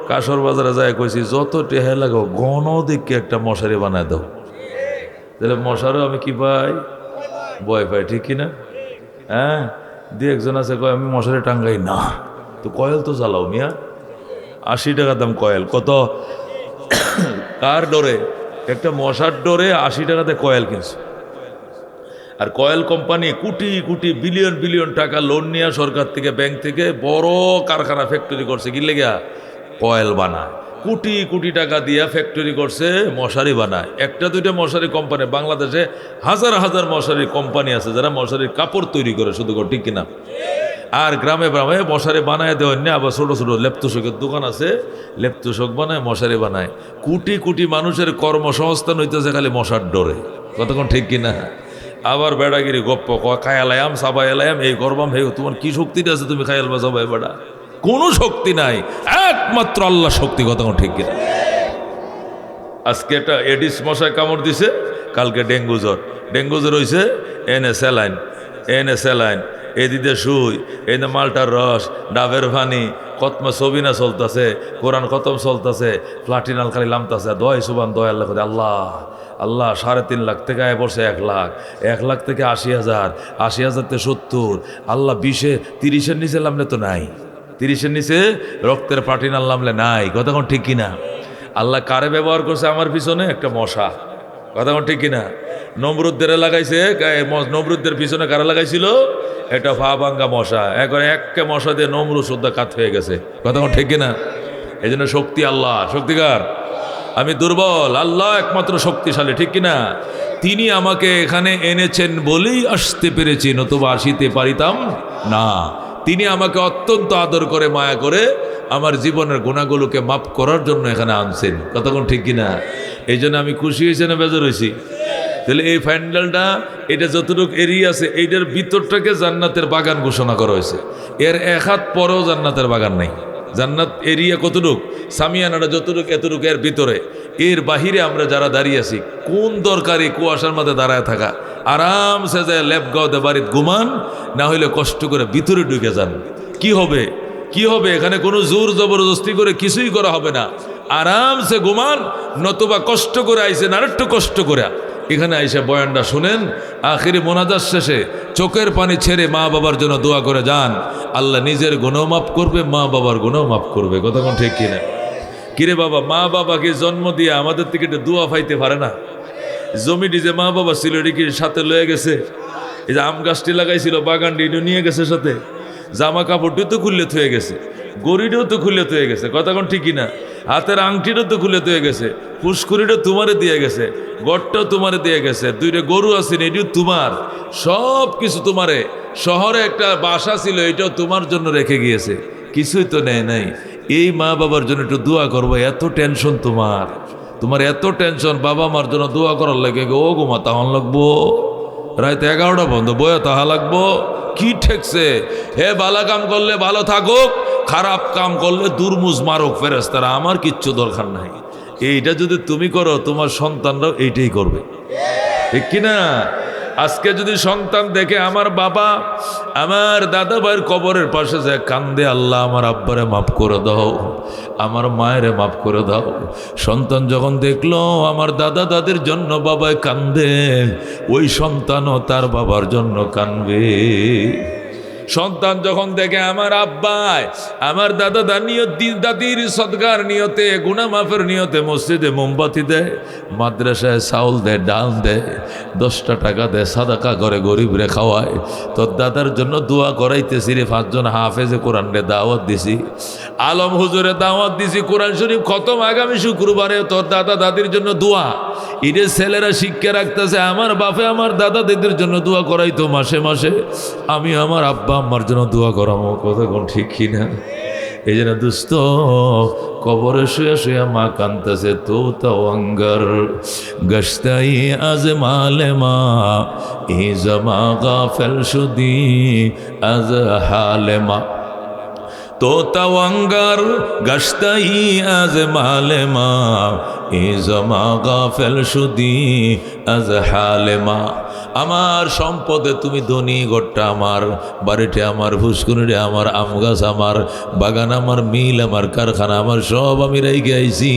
কাসর বাজারে যায় কইছি, যত টেহা লাগাও ঘন দিকে একটা মশারি বানায় দাও। তাহলে মশারও আমি কি পাই? ভয় পাই। ঠিক কিনা? হ্যাঁ, দিয়ে একজন আছে কয়, আমি মশারি টাঙ্গাই না। তো কয়েল তো জ্বালাও মিয়া, 80 টাকা দাম কয়েল। কত? কার ডরে? একটা মশার ডরে 80 টাকাতে কয়েল কিনছে। আর coil company crore crore billion billion টাকা লোন নিয়ে সরকার থেকে, ব্যাংক থেকে বড় কারখানা ফ্যাক্টরি করছে। কি লেগা? কয়েল বানায়। কোটি কোটি টাকা দিয়া ফ্যাক্টরি করছে, মশারি বানায়। একটা দুইটা মশারি কোম্পানি, বাংলাদেশে হাজার হাজার মশারি কোম্পানি আছে যারা মশারির কাপড় তৈরি করে শুধু। ঠিক কিনা? আর গ্রামে গ্রামে মশারি বানায় দেওয়ার না, আবার ছোটো ছোটো লেপ্তশোকের দোকান আছে, লেপ্তশোক বানায়, মশারি বানায়। কোটি কোটি মানুষের কর্মসংস্থান হইতেছে খালি মশার ডরে। কতক্ষণ ঠিক কিনা? আবার বেড়াগিরি গপ্প খায়ালায়াম সাবায়ালায়াম, এই করবাম, হে তোমার কি শক্তিটা আছে তুমি খায়ালবা সবাই? বেড়া কোনো শক্তি নাই, একমাত্র আল্লাহ শক্তি। কতক্ষণ ঠিক কিনা? আজকে একটা এডিস মশায় কামড় দিছে, কালকে ডেঙ্গু জ্বর। ডেঙ্গু জ্বর হয়েছে, এনে স্যালাইন, এনে স্যালাইন, এদিকে সুই, এনে মালটার রস, ডাবের পানি, কতমা সবিনা চলতেছে, কোরআন খতম চলতেছে, প্লাটিনাল খালি লামতাছে। দয় সুবান দয় আল্লাহ করে, আল্লাহ আল্লাহ 3.5 লাখ থেকে আয় পড়ছে 1 লাখ, 1 লাখ থেকে 80,000, 80,000 থেকে 70, আল্লাহ 20-এ 30-এর নিচে নামলে তো নাই, 30-এর নিচে রক্তের প্লাটিনাল নামলে নাই। কতক্ষণ ঠিক কিনা? আল্লাহ কারে ব্যবহার করছে আমার পিছনে? একটা মশা। কতক্ষণ ঠিক কিনা? নমরুদ্দের লাগাইছে, নমরুদ্দের পিছনে কারা লাগাইছিল? একটা ফা ভাঙ্গা মশা। একবারে একে মশা দিয়ে নমরুদ শুদ্ধ কাত হয়ে গেছে। কতক্ষণ ঠিক কিনা? এই জন্য শক্তি আল্লাহ, শক্তিকার। আমি দুর্বল, আল্লাহ একমাত্র শক্তিশালী, ঠিক কিনা? তিনি আমাকে এখানে এনেছেন বলেই আসতে পেরেছি, নতুবা আসিতে পারিতাম না। তিনি আমাকে অত্যন্ত আদর করে, মায়া করে আমার জীবনের গুণাগুলোকে মাফ করার জন্য এখানে আনছেন। কতক্ষণ ঠিক কিনা? এই জন্য আমি খুশি হয়েছি না বেজার হয়েছি? তাহলে এই প্যান্ডেলটা, এটা যতটুকু এরিয়া আছে, এইটার ভিতরটাকে জান্নাতের বাগান ঘোষণা করা হয়েছে। এর এক হাত পরেও জান্নাতের বাগান নেই। জান্নাত এরিয়া কতটুক, সামিয়ানাটা যতটুক, এতটুকু এর ভিতরে। এর বাহিরে আমরা যারা দাঁড়িয়ে আছি, কোন দরকারি কুয়াশার মধ্যে দাঁড়ায় থাকা? আরামসে যায় ল্যাবগাঁওতে বাড়িতে ঘুমান, না হইলে কষ্ট করে ভিতরে ঢুকে যান। কি হবে? কি হবে? এখানে কোনো জোর জবরদস্তি করে কিছুই করা হবে না। আরামসে ঘুমান, নতুবা কষ্ট করে আইসেন, আর একটু কষ্ট করে এখানে আইসে বয়ানটা শুনেন। আখিরি মোনাজাত শেষে চোখের পানি ছেড়ে মা বাবার জন্য দোয়া করে যান। আল্লাহ নিজের গুনাহ মাফ করবে, মা বাবার গুনাহ মাফ করবে। কতক্ষণ ঠিক কিনা? কিরে বাবা, মা বাবাকে জন্ম দিয়ে আমাদের থেকে একটু দোয়া পাইতে পারে না? জমিটি যে মা বাবা ছিল, এটি কি সাথে লয়ে গেছে? এই যে আম গাছটি লাগাইছিল, বাগানটি নিয়ে গেছে সাথে। জামা কাপড়টিও তো খুললে থয়ে গেছে, গড়িটাও তো খুলে থয়ে গেছে। কতক্ষণ ঠিক কিনা? হাতের আংটিটাও তো খুলে থয়ে গেছে, পুষ্করিটাও তোমারে দিয়ে গেছে, গড়টাও তোমারে দিয়ে গেছে, দুইটা গরু আছে এটিও তোমার, সব কিছু তোমারে। শহরে একটা বাসা ছিল, এটাও তোমার জন্য রেখে গিয়েছে, কিছুই তো নেয় নাই। এই মা বাবার জন্য একটু দোয়া করবো, এত টেনশন তোমার, তোমার এত টেনশন, বাবা মার জন্য দোয়া করার লাগে। ও গোমা তাহন লাগবো, রাত 11টা বন্ধ বয়া তাহা লাগবো, কি ঠেকছে? হে ভালো কাম করলে ভালো থাকুক, খারাপ কাম করলে দুর্মুজ মারুক ফেরেশতারা, আমার কিচ্ছু দরকার নাই। এইটা যদি তুমি করো, তোমার সন্তানরাও এইটাই করবে, ঠিক কিনা? আজকে যদি সন্তান দেখে আমার বাবা আমার দাদা ভাইয়ের কবরের পাশে যায় কান্দে, আল্লাহ আমার আব্বারে মাফ করে দাও, আমার মায়েরে মাফ করে দাও। সন্তান যখন দেখলো আমার দাদা দাদির জন্য বাবায় কান্দে, ওই সন্তানও তার বাবার জন্য কান্দবে। সন্তান যখন দেখে আমার আব্বায় আমার দাদা দাদির সদকার নিয়তে, গুনাহ মাফের নিয়তে মসজিদে মোমবাতি দেয়, মাদ্রাসায় চাউল দেয়, ডাল দেয়, 10টা টাকা দেয়, সাদাকা করে গরিবরে খাওয়ায়, তোর দাদার জন্য দোয়া করাইতেছি রে। 5 জন হাফেজে কোরআনে দাওয়াত দিছি, আলম হুজুরে দাওয়াত দিছি, কোরআন শরীফ খতম আগামী শুক্রবারে, তোর দাদা দাদির জন্য দোয়া। এদের ছেলেরা শিক্ষা রাখতেছে, আমার বাপে আমার দাদা দাদির জন্য দোয়া করাইতো মাসে মাসে, আমি আমার আব্বা আমার জন্য দোয়া করামো। কথা কোন ঠিক কিনা? এই জন্য দুস্থ কবরে শুয়ে শুয়ে মা কান্তাছে, তো তাওয়াঙ্গার গশতাই আজ মালে মা ই জমা গাফেল শুদি আজ হালে মা, তো তাওয়াঙ্গার গশতাই আজ মালে মা ই জমা গাফেল শুদি আজ হালে মা। আমার সম্পদে তুমি ধনী, ঘরটা আমার, বাড়িটা আমার, ফুসকুনিটা আমার, আম গাছ আমার, বাগান আমার, মিল আমার, কারখানা আমার, সব আমি রেখে আইছি।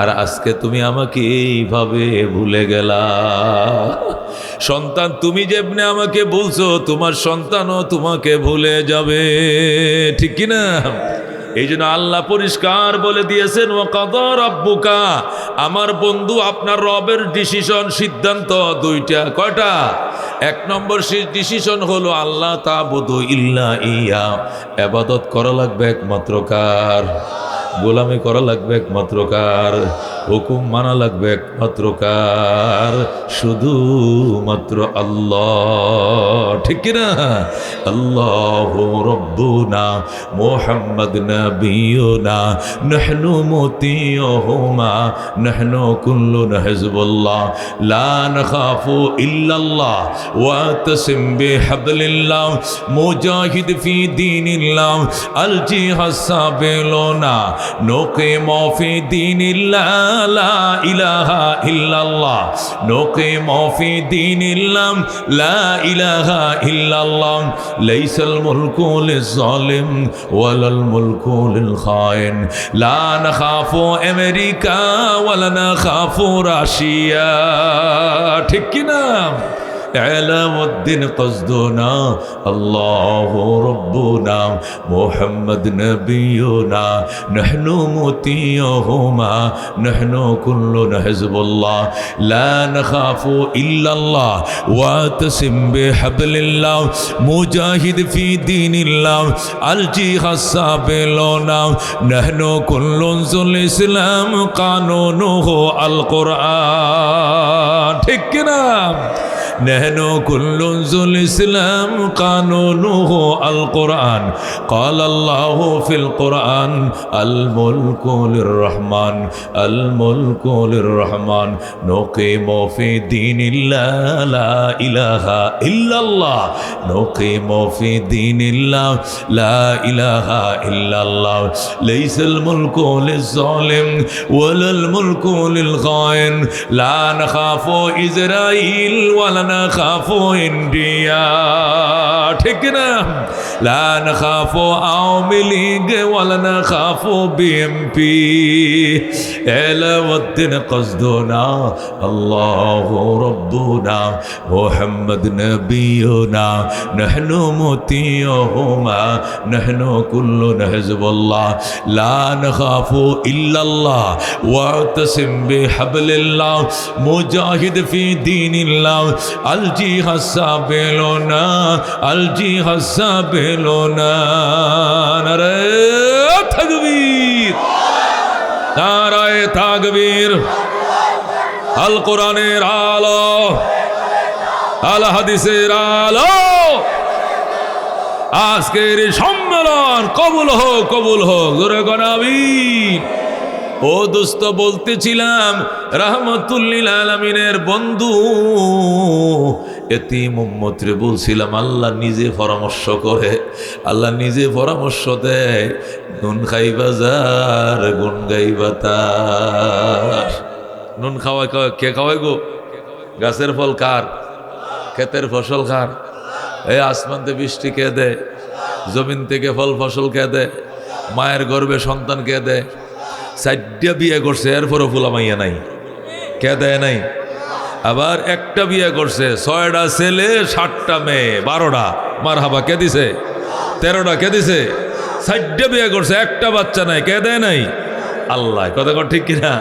আর আজকে তুমি আমাকে এইভাবে ভুলে গেলা। সন্তান, তুমি যেমনি আমাকে বলছো, তোমার সন্তানও তোমাকে ভুলে যাবে, ঠিক কিনা? এই জন্য আল্লাহ পরিষ্কার বলে দিয়েছেন, ওয়াকাদা রাব্বুকা, আমার বন্ধু আপনার রবের ডিসিশন, সিদ্ধান্ত দুইটা। কয়টা? 1 নম্বর ডিসিশন হলো আল্লাহ তা'বুদু ইল্লা ইয়া, ইবাদত করা লাগবে একমাত্র কার? গোলামি করা লাগবে একমাত্র কার? হুকুম মানা লাগবে একমাত্র কার? শুধুমাত্র আল্লাহ, ঠিক কিনা? আল্লাহু রাব্বুনা মুহাম্মদ নবিয়ুনা নাহনু মুতিয়ুহুমা নাহনু কুল্লুন হিজবুল্লাহ লা নাখাফু ইল্লাল্লাহ ওয়া তাসিম বিহাবলিল্লাহ মুজাহিদ ফি দীনিল্লাহ আল জিহাদ সাবিলুনা নুকিমু ফি দীনিল্লাহ লা ইলাহা ইল্লাল্লাহ নুকিমু ফি দীনিল্লাহ লা ইলাহা ইল্লাল্লাহ লাইসাল মুলকু লিজ-জালিম ওয়ালাল মুলকু লিল-খাইন লা নাখাফু আমেরিকা ওয়ালা নাখাফু রাশিয়া, ঠিক কি না? আলাউদ্দিন কসদুনা আল্লাহু রব্বুনা মুহাম্মদ নবিয়ুনা নাহনু মুতিয়ুহুমা নাহনু কুল্লুনা হিজবুল্লাহ লা নাখাফু ইল্লাল্লাহ ওয়াতাসিম বিহাবলিল্লাহ মুজাহিদ ফি দীনিল্লাহ আল জিহাদ সাবিলুনা নাহনু কুল্লুন যুল ইসলাম কানুনুহু আল কুরআন। ঠিক কি না? نحن كل ذو الإسلام قانونه القرآن قال الله في القرآن الملك للرحمن الملك للرحمن نقيم في دين الله لا إله إلا الله نقيم في دين الله لا إله إلا الله ليس الملك للظالم ولا الملك للخائن لا نخاف إسرائيل ولا نخافو ইন্ডিয়া। ঠিক না? লা নাখাফু আওয়ামী লীগ ওয়ালা নাখাফু বিএমপি আলাউদ্দিন কসদুনা আল্লাহু রব্বুনা মুহাম্মদ নবিয়ুনা নাহনু মুতিয়ুহুমা নাহনু কুল্লুনা হিজবুল্লাহ লা নাখাফু ইল্লাল্লাহ ওয়াতাসিম বিহাবলিল্লাহ মুজাহিদ ফি দীনিল্লাহ আল জিহাদ সাবিলুনা আল জিহাদ সাবিলুনা। নারে তাকবীর নারায়ে তাকবীর। আল কোরআনের আলো আল হাদিসের আলো আজকের সম্মেলন কবুল হোক কবুল হোক। জোরে কোন আমিন। ও দোস্ত, বলতেছিলাম রাহমাতুল্লিল আলামিনের বন্ধু এতিম উম্মতরে বলছিলাম আল্লাহ নিজে পরামর্শ করে, আল্লাহ নিজে পরামর্শ দেয়। নুন খাইবা যার গুণ গাইবা তার। নুন খাওয়াই কে খাওয়াই গো? গাছের ফল কার? ক্ষেতের ফসল কার? এই আসমানতে বৃষ্টি কে দেয়? জমিন থেকে ফল ফসল কে দেয়? মায়ের গর্ভে সন্তান কে দেয়? 4টা বিয়ে করছে এরপরও ফুলা মাইয়া নাই, কে দেয় নাই? আবার একটা বিয়ে করছে 6টা ছেলে 7টা মেয়ে 12টা, মার হাবা কে দিছে? 13টা কে দিছে? 4টা বিয়ে করছে একটা বাচ্চা নাই, কে দেয় নাই? আল্লাহ। কথা কর ঠিক কিনা?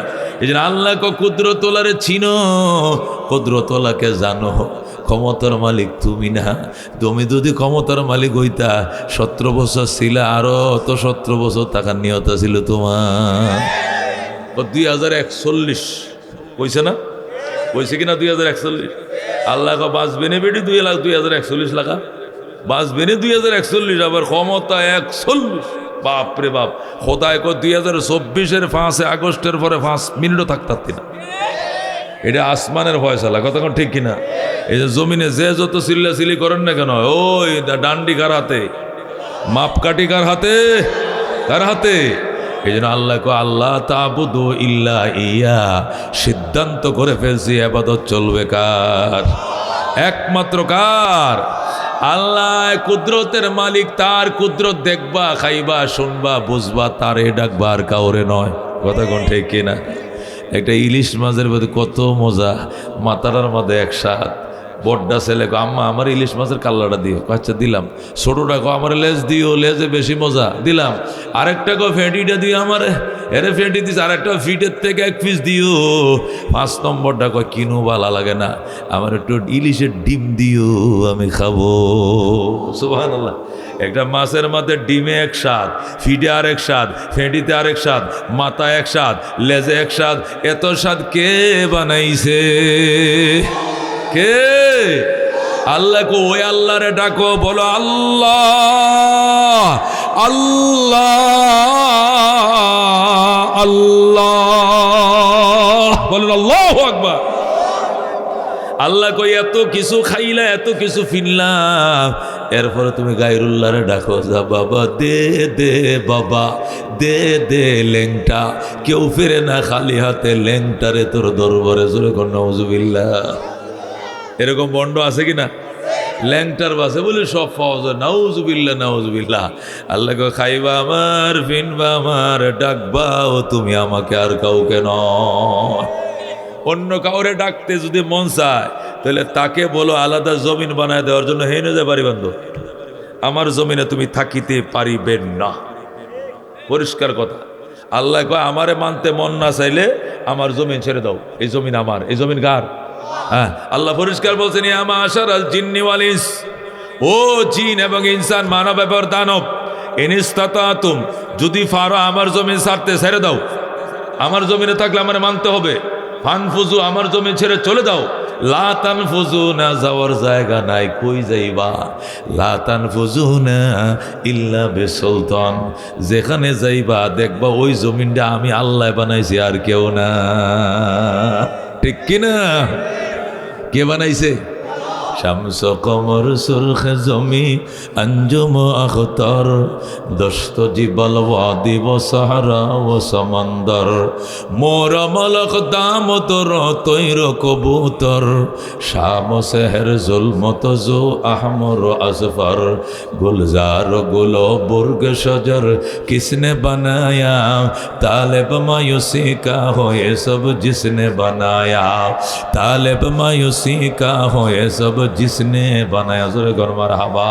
এই জন্য আল্লাহ কুদরতওয়ালারে চিনো, কুদরতওয়ালাকে জানো। ক্ষমতার মালিক তুমি না। তুমি যদি ক্ষমতার মালিক হইতা 17 বছর ছিলা, আরো তো 17 বছর টাকার নিয়তা ছিল তোমার। 2041 কইছে না? কইছে কিনা 2041? আল্লাহ বাঁচবে না বেটি 2041 লাখা বাঁচবে না 2041, আবার ক্ষমতা 41। বাপ রে বাপ। খোদায় 2024-এর 5 আগস্টের পরে 5 মিনিটও থাকতে না। এটা আসমানের ফয়সালা। কথা কোন ঠিক কিনা? এই যে জমিনে যে যত চিল্লাচিল্লি করেন না কেন, ওই ডান্ডি কার হাতে? মাপকাঠি কার হাতে? কার হাতে? এই জন্য আল্লাহ তাবুদু ইল্লা ইয়া, সিদ্ধান্ত করে ফেলছি ইবাদত চলবে কার? একমাত্র কার? আল্লাহ কুদরতের মালিক। তার কুদরত দেখবা, খাইবা, শুনবা, বুঝবা, তারে ডাকবা, আর কাউরে নয়। কথা কোন ঠিক কিনা? একটা ইলিশ মাছের মধ্যে কত মজা, মাথাটার মধ্যে একসাথ। বড়টা ছেলে কো আম্মা আমার ইলিশ মাছের কাল্লাটা দিও। আচ্ছা দিলাম। ছোটটা কো আমার লেজ দিও, লেজে বেশি মজা, দিলাম। আরেকটা কো ফেটিটা দিও আমার, এরে ফেটি দিস। আরেকটা ফিটের থেকে 1 পিস দিও। 5 নম্বরটা কয় কিনু ভালো লাগে না, আমার একটু ইলিশের ডিম দিও, আমি খাবো। সুবহানাল্লাহ। একটা মাছের মধ্যে ডিমে এক স্বাদ, ফিডে আর এক স্বাদ, ফেঁটিতে আর এক স্বাদ, মাথায় এক স্বাদ, লেজে এক স্বাদ। এত স্বাদ কে বানাইছে? কে? আল্লাহ। ওই আল্লাহরে ডাকো, বলো আল্লাহ আল্লাহ আল্লাহ, বলেন আল্লাহু আকবার। আল্লাহ কই এত কিছু খাইলা, এত কিছু ফিরলাম, এরপরে তুমি গায়রুল্লাহরে ডাকো, যা বাবা দে দে, বাবা দে দে ল্যাংটা। কেউ ফিরে না খালি হাতে, ল্যাংটারে তোর দরবারে। জোরে কর নাউজুবিল্লাহ। এরকম বন্ড আছে কিনা? ল্যাংটার বাসে বলে সব পাওয়া যায়। নাউজুবিল্লাহ নাউজুবিল্লাহ। আল্লাহ কই খাইবা আমার, ফিনবা আমার, ডাকবাও তুমি আমাকে, আর কাউকে নয়। অন্য কাউরে ডাকতে যদি মন চায় তাহলে তাকে বলো আলাদা জমিন বানায় দেওয়ার জন্য হেনে যায় বাড়ি বান্ধব। আমার জমিনে তুমি থাকিতে পারিবে না, পরিষ্কার কথা। আল্লাহ কয় আমারে মানতে মন না চাইলে আমার জমিন ছেড়ে দাও, এই জমিন আমার, এই জমিন কার? হ্যাঁ, আল্লাহ পরিষ্কার বলছেন ইয়া মাশারাল জিন্নি ওয়াল ইনস, ও জিন এবং ইনসান, মানব এবং দানব, ইন ইসতাতাতুম, যদি পারো আমার জমিন ছাড়তে ছেড়ে দাও। আমার জমিনে থাকলে আমার মানতে হবে। ফানফুজু, আমার জমিন ছেড়ে চলে দাও। লা তানফুজুনা, যাওয়ার জায়গা নাই, কই যাইবা? লা তানফুজুনা ইল্লা বিসুলতান, যেখানে যাইবা দেখবা ওই জমিনটা আমি আল্লাহ বানাইছি, আর কেউ না। ঠিক কিনা? কে বানাইছে? শামস কমর সুরখ জমি अंजुम अख्तर, दस्त जिबल वादी व सहरा व समंदर, मोर मलक दामत तैर कबूतर, शाम शहर जुल्मत जो अहमर असफर, गुलजार गुलो बुर्ग शजर किसने बनाया, तालिब मायूसी का हो ये सब जिसने बनाया, तालिब मायूसी का हो ये सब जिसने बनाया। जोरे गौर मारहाबा।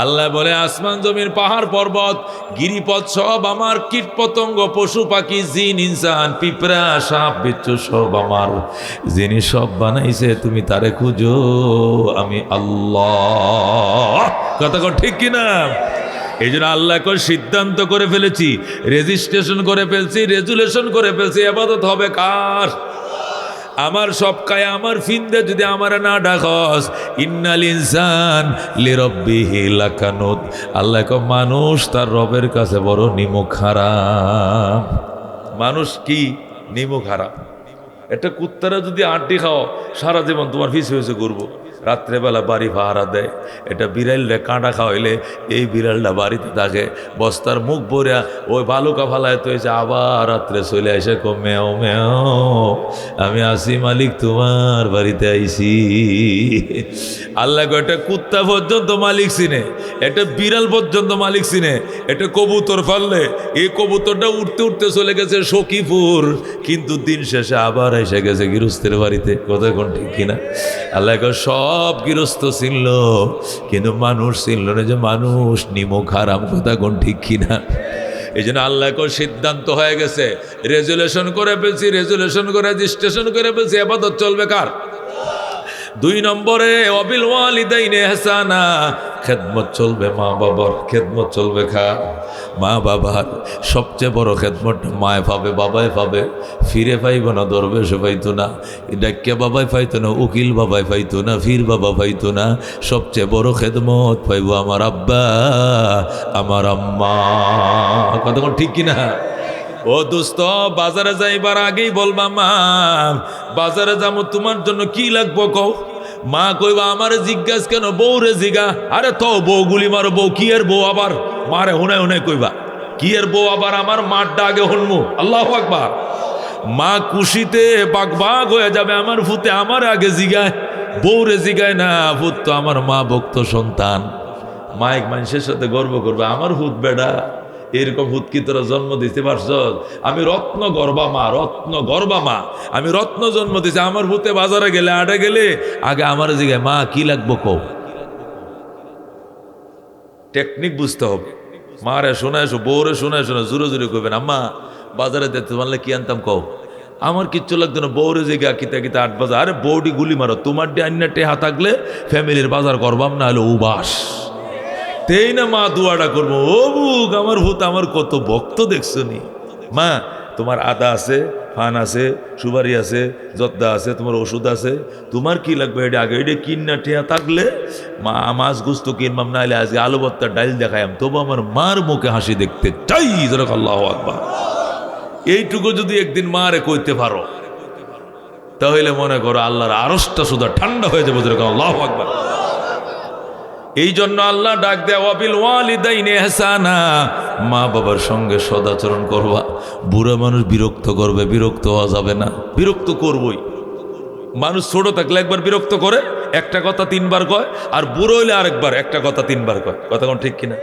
আল্লাহ বলে আসমান জমির পাহাড় পর্বত গিরিপথ সব আমার, কীট পতঙ্গ পশু পাখি জিন ইনসান পিঁপড়া সাপ বিচ্ছু সব আমার, যিনি সব বানাইছে তুমি তারে খুঁজো, আমি আল্লাহ। কথা কর ঠিক কিনা? এই জন্য আল্লাহ সিদ্ধান্ত করে ফেলেছি, রেজিস্ট্রেশন করে ফেলছি, রেজুলেশন করে ফেলছি, ইবাদত হবে কার? আমার সব কায় আমার ফিন্দে যদি আমার না ডাকস, ইন্নাল ইনসান লিরাব্বিহি লাকানুত, আল্লাহ কয় মানুষ তার রবের কাছে বড় নিমুখ হারাম। মানুষ কি নিমুখ হারাম? একটা কুত্তারা যদি আড্ডি খাও সারা জীবন তোমার পিছে পিছে ঘুরবো, রাত্রেবেলা বাড়ি পাহারা দেয়। এটা বিড়ালটা কাঁটা খাওয়াইলে এই বিড়ালটা বাড়িতে থাকে, বস্তার মুখ ভরিয়া ওই বালুকা ফালায় তো এসে আবার রাত্রে চলে এসে মেও মেও, আমি আসি মালিক তোমার বাড়িতে আইসি। আল্লাহ এটা কুত্তা পর্যন্ত মালিক চিনে, এটা বিড়াল পর্যন্ত মালিক চিনে। এটা কবুতর ফাললে এই কবুতরটা উঠতে উঠতে চলে গেছে সখীপুর, কিন্তু দিন শেষে আবার এসে গেছে গৃহস্থের বাড়িতে। কথা কোন ঠিক কিনা? আল্লাহ সব গৃহস্থ ছিল কিন্তু মানুষ ছিল না, যে মানুষ নিমুখ হারাম। কথা কোন ঠিক কিনা? এই জন্য আল্লাহ সিদ্ধান্ত হয়ে গেছে, রেজুলেশন করে ফেলছি, রেজুলেশন করে রেজিস্ট্রেশন করে ফেলছি, ইবাদত চলবে কার? 2 নম্বরে ওয়াবিল ওয়ালিদাইনি ইহসানা, খেদমত চলবে মা বাবার, খেদমত চলবে মা বাবার। সবচেয়ে বড় খেদমত মায় পাবে, বাবাই পাবে, ফিরে পাইব না, দরবেশে পাইতো না, ডাক্কে বাবাই পাইতো না, উকিল বাবাই পাইতো না, ফির বাবা পাইতো না। সবচেয়ে বড় খেদমত পাইব আমার আব্বা, আমার আম্মা। কতক্ষণ ঠিক কিনা? ও দোস্ত, বাজারে যাইবার আগেই বলবা মা বাজারে যাবো, তোমার জন্য কি লাগবো কও। মা কইবা আমারে জিজ্ঞাস কেন, বউরে জিগা। আরে তো বউ গুলি মারো, বউ কি এর বউ আবার? মারে হুনে হুনে কইবা কি এর বউ আবার? আমার মারটা আগে হুনমু। আল্লাহু আকবার। মা খুশিতে বাগবাগ হয়ে যাবে, আমার ফুতে আমার আগে জিগায়, বউরে জিগায় না। ফুত তো আমার মা ভক্ত সন্তান, মাইক মানুষের সাথে গর্ব করবে, আমার ফুত বেড়া এরকম হুত কি তোরা জন্ম দিতে পারছ? আমি রত্ন গর্বা মা, রত্ন গর্বা মা, আমি রত্ন জন্ম দিছি। আমার ভূতে বাজারে গেলে আটে গেলে আগে আমার জিগায় মা কি লাগবো কও। টেকনিক বুঝতে হবে। মারে শোনায় শো, বউরে শোনায় শোনা, জোরে জোরে কইবেন আম্মা বাজারে দেখতে পারলে কি আনতাম কও। আমার কিচ্ছু লাগতো না, বউরে জিগা কিতা কিতা 8 বাজার। আরে বউটি গুলি মারো, তোমার ডি আইনা টেহা থাকলে ফ্যামিলির বাজার করবাম, না হলে উবাস। তেই না মা দুয়াটা করবো, ও বুক আমার ভূত আমার কত ভক্ত দেখছো নি। মা তোমার আদা আছে, ফান আছে, সুপারি আছে, জর্দা আছে, তোমার ওষুধ আছে, তোমার কি লাগবে এটা আগে এটা কিনা ঠেয়া থাকলে মা মাছ গুস্ত কিনবাম, না হলে আজকে আলু ভর্তা ডাইল দেখাইম, তবু আমার মার মুখে হাসি দেখতে চাই। আল্লাহু আকবার। এইটুকু যদি একদিন মারে কইতে পারো তাহলে মনে করো আল্লাহর আরশটা শুধু ঠান্ডা হয়ে যাবে। আল্লাহু আকবার। এই জন্য আল্লাহ ডাক দেয় ওয়াবিল ওয়ালিদাইনি ইহসানা, মা বাবার সঙ্গে সদাচরণ করবা। বুড়া মানুষ বিরক্ত করবে, বিরক্ত হওয়া যাবে না, বিরক্ত করবই। মানুষ ছোট থাকলে একবার বিরক্ত করে, একটা কথা 3 বার কয়, আর বুড়ো হইলে আরেকবার একটা কথা 3 বার কয়। কথা কোন ঠিক কিনা?